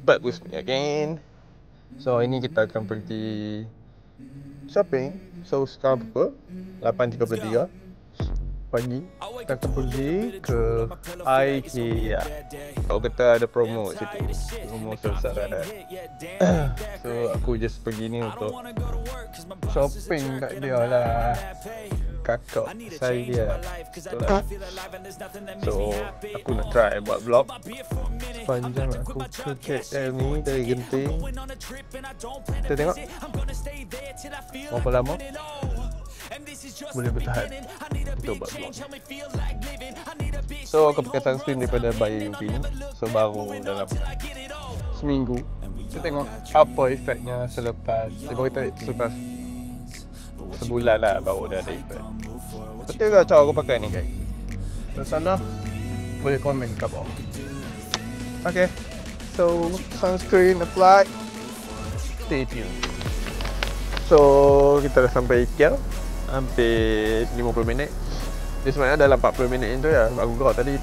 back with me again. So ini kita akan pergi shopping. So sekarang pukul 8.33 pagi. Kita akan pergi ke IKEA. Kalau kata ada promo kat situ, promo besar-besaran. So aku just pergi ni untuk shopping kat dia lah. Kakak saya itulah. So aku nak try buat vlog sepanjang aku ke KL ni dari Genting. Kita tengok berapa lama boleh bertahan untuk buat vlog. So aku pakai sunscreen daripada Biovin. So baru dalam seminggu. Kita tengok apa efeknya selepas sebulan lah baru dah ada efek. Betul ke cara aku pakai ni guys? Dari sana boleh komen kat bawah. Okay, so sunscreen applied. Stay tuned. So kita dah sampai IKEA. Hampir 50 minit. Dia sebenarnya dalam 40 minit tu ya. Aku gerak tadi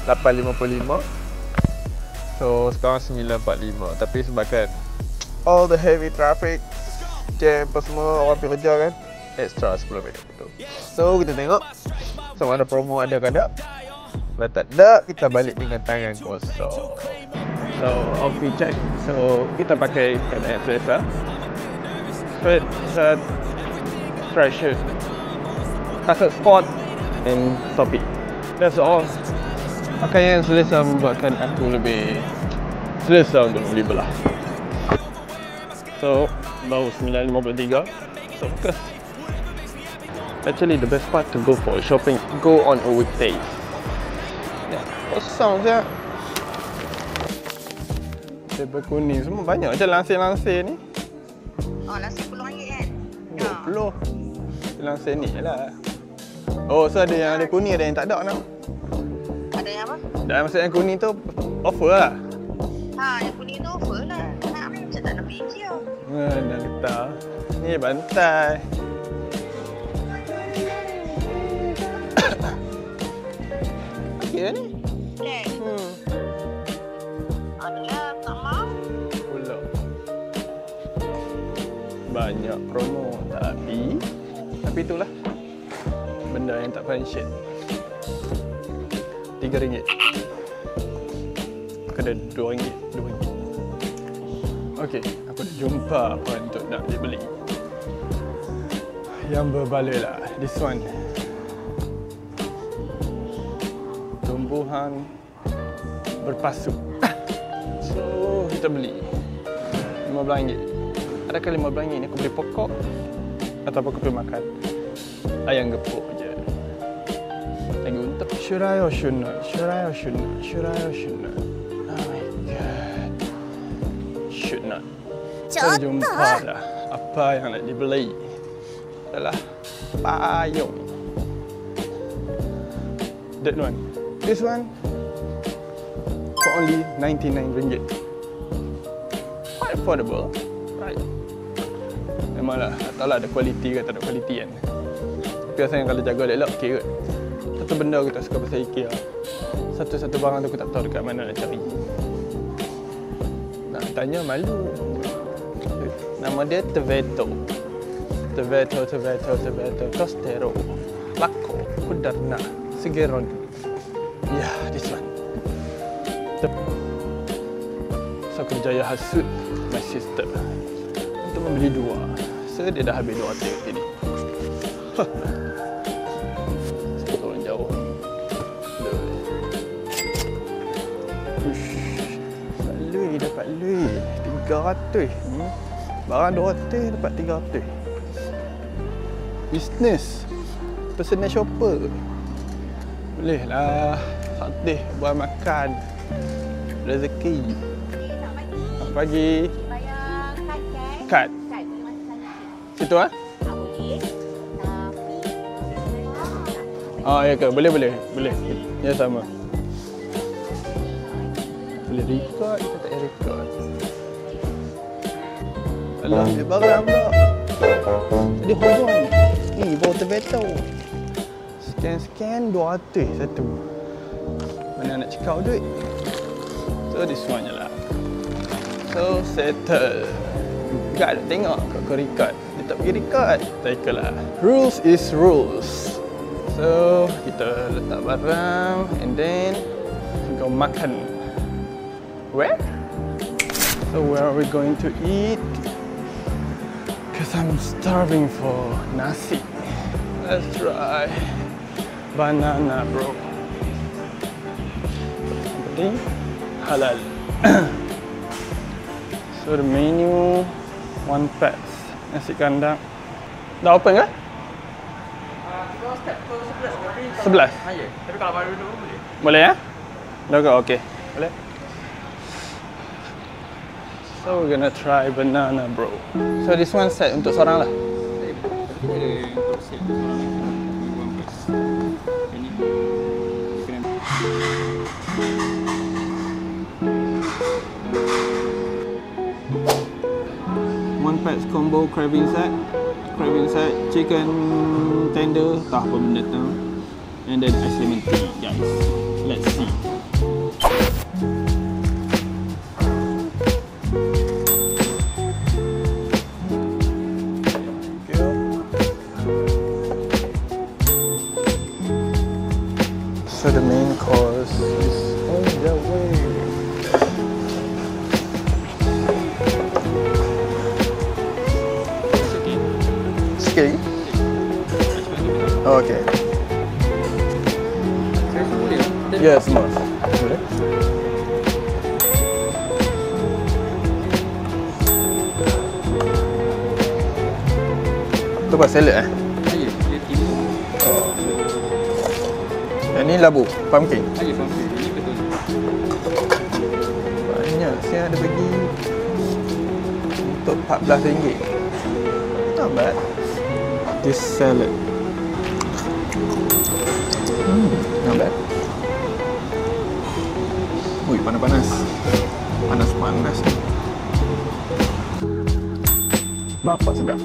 8.55. So sekarang 9.45. Tapi sebabkan all the heavy traffic, jam apa semua, orang pergi kerja kan, extra 10 minit tu. So kita tengok sama ada promo ada ke tak. Kalau tak ada, kita balik dengan tangan kosong. So outfit check. So kita pakai keadaan selesa, straight shirt, fresh shirt, kasut sport and topi. That's all. Pakaian yang selesa membuatkan aku lebih selesa untuk membeli belah. So baru 9.53. So focus. Actually the best part to go for shopping, go on a weekday. Kosong je. Tebel kuning semua banyak je lansir-lansir ni. Oh, lansir RM10 kan? 20. Lansir ni lah. Oh, so ada yang ada kuning, ada yang tak ada nak. Ada yang apa? Dan maksudnya yang kuning tu offer lah. Ha, yang kuning tu offer lah. Nak ambil macam tak nak biji tau. Dah getah. Ni bantai. Okey ni. Black. Adalah tak mau. Pula. Banyak promo tapi itulah benda yang tak function. RM3. Kena RM2. Okey, aku dah jumpa apa untuk nak dibeli. Yang berbaloi lah, this one. Tumbuhan berpasu. So, kita beli RM15. Adakah RM15 ni aku beli pokok ataupun aku pergi makan ayam gepuk je. Lagi untuk should I or should not? Should I or should not? Should I or should not? Oh my god. Should not. Kita jumpa dah apa yang nak dibeli. Adalah payung. That one. This one for only RM99. Quite affordable, right? Memanglah, tak tahulah ada kualiti ke tak ada kualiti kan. Tapi rasanya kalau jaga elok okey kot. Satu benda aku tak suka pasal IKEA, satu-satu barang tu aku tak tahu dekat mana nak cari. Nak tanya malu. Nama dia Teveto. Costero, Lako, Kudarna, Sigeron. Ya, this one. So aku berjaya hasut my sister untuk membeli dua. So dia dah habis 2 tengok ini. Turun jauh. Lui dapat lui 300. Barang 200 dapat 300. Business. Personal shopper. Boleh lah. Satih buat makan. Rezeki. Pagi. Bayar kad Kad. kan? Kad memang sana. Situ ah? Boleh. Tapi Oh ya ke? Boleh. Ya sama. Boleh record, kita tak record. Alah, dia barang pula. Jadi hubung. Ni bawa Teveto. Scan 200 satu. Mana nak cekau duit? So this one je lah. So settle. Guard tengok kau record. Dia tak pergi record. Tak ikutlah. Rules is rules. So kita letak barang and then go makan. Where? So where are we going to eat? Cause I'm starving for nasi. Let's try banana bro. Jadi halal. So the menu one pack nasi kandang. Dah open ke? Kita step ke 11 11? Ya, tapi kalau baru dulu boleh. Boleh ya? Dah ke? Okey. Boleh. So we're gonna try banana bro. So this one set untuk seorang lah. Kita ada untuk set orang ini. One pack combo craving set, chicken tender, tak apa benda tu, and then ice lemon tea, guys. Let's see. So the main course is on the way. Sikit lagi? Oh, okay. Saya boleh. Ya, semua. Boleh. Tu apa, salad eh? Ya, dia timun. Oh. Yang ni labu, pumpkin. Ya, pumpkin. Ini betul. Banyak, saya ada bagi untuk RM14. Not bad. This salad. Not bad. Ui, panas-panas. Panas-panas ni. Bapak sedap.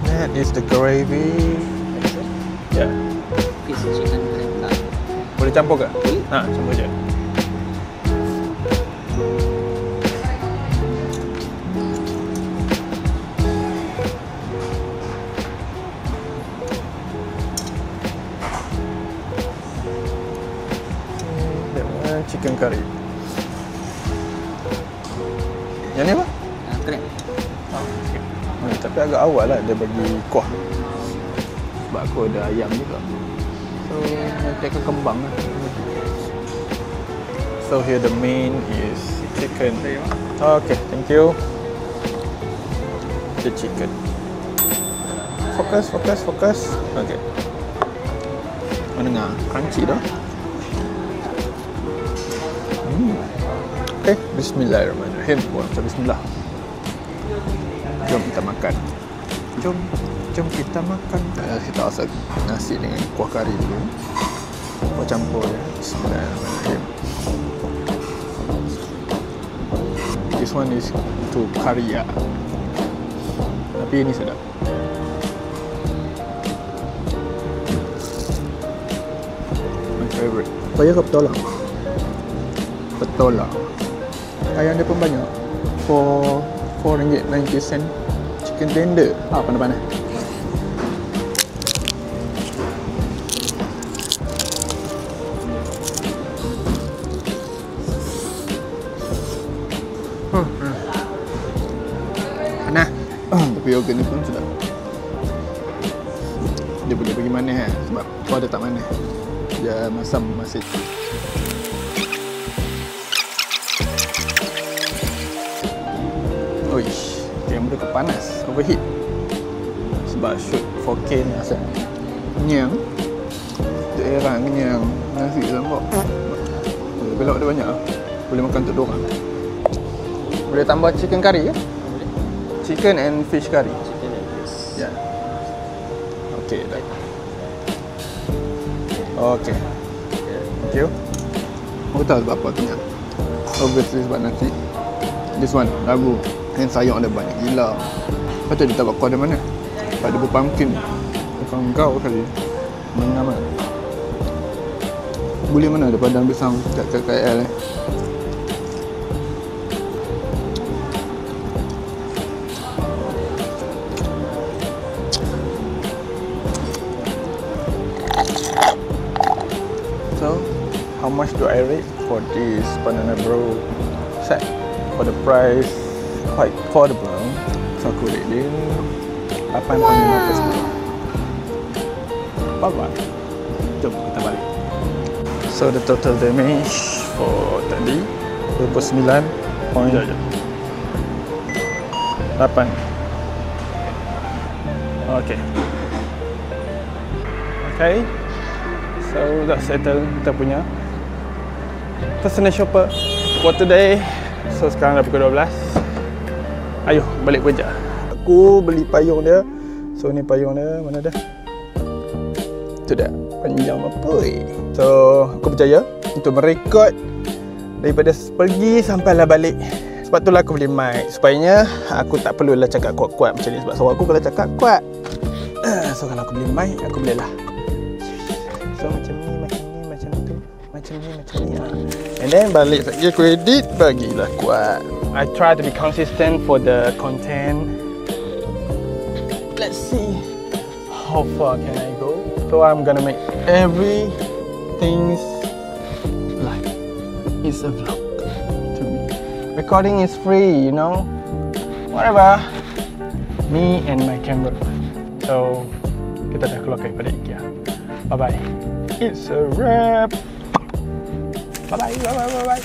That is the gravy. Ya. Yeah. Piece chicken cracker. Boleh campur ke? Ha, campur je. Chicken curry. Yang ni apa? Crab. Tapi agak awal lah dia bagi kuah. Sebab aku ada ayam juga. So nanti akan kembang lah. So here the main is chicken. Okay, thank you. The chicken. Fokus. Okay. Mana dengar? Crunchy dah. Okay, bismillahirrahmanirrahim. Bismillah. Jom kita makan. Jom kita makan. Kita masak nasi dengan kuah kari dulu. Kuah campur ya. Bismillahirrahmanirrahim. This one is to kari ya. Tapi ini sedap. My favorite. Payah ke petolang? Petolang. Ayam dia pun banyak. For RM4.90. Chicken tender. Panas-panas. Panas. Tapi yogurt ni pun sedap. Dia boleh bagi manis kan? Sebab kau ada tak manis. Dia masam masih. Oish, kamera tu panas, overheat. Sebab shoot 4K ni asal. Kenyang. Daerah kenyang. Nasi nampak. Belok dia banyak. Boleh makan untuk 2 orang. Boleh tambah chicken curry ke? Boleh. Chicken and fish curry. Chicken and fish. Ya. Yeah. Okay, dah. Okay. Thank you. Aku tahu sebab apa kenyang. Obviously sebab nasi. This one, lagu. Dan sayang ada banyak gila. Lepas tu dia tak buat kau ada mana? Sebab dia berpumpkin. Bukan kau kali. Mana mana? Boleh mana ada padang pisang kat KL So, how much do I rate for this Banana Bro set? For the price, quite affordable. So, aku rate dia 8.5/10. Bye-bye. Jom kita balik. So, the total damage for tadi 29.8. Okay. Okay. So, dah settle kita punya personal shopper for today. So, sekarang dah pukul 12. Ayuh, balik kerja. Aku beli payung dia. So, ni payung dia. Mana dah? Itu dah. Panjang apa? So, aku berjaya untuk merekod daripada pergi sampailah balik. Sebab itulah aku beli mic. Supaya aku tak perlulah cakap kuat-kuat macam ni. Sebab suara aku kalau cakap kuat. So, kalau aku beli mic, aku bolehlah. So, macam ni, macam tu. Macam ni. And then balik lagi aku edit, bagilah kuat. I try to be consistent for the content. Let's see how far can I go. So I'm gonna make everything like it's a vlog to me. Recording is free, you know. Whatever. Me and my camera. So kita dah keluar daripada IKEA. Bye bye. It's a wrap. Bye bye.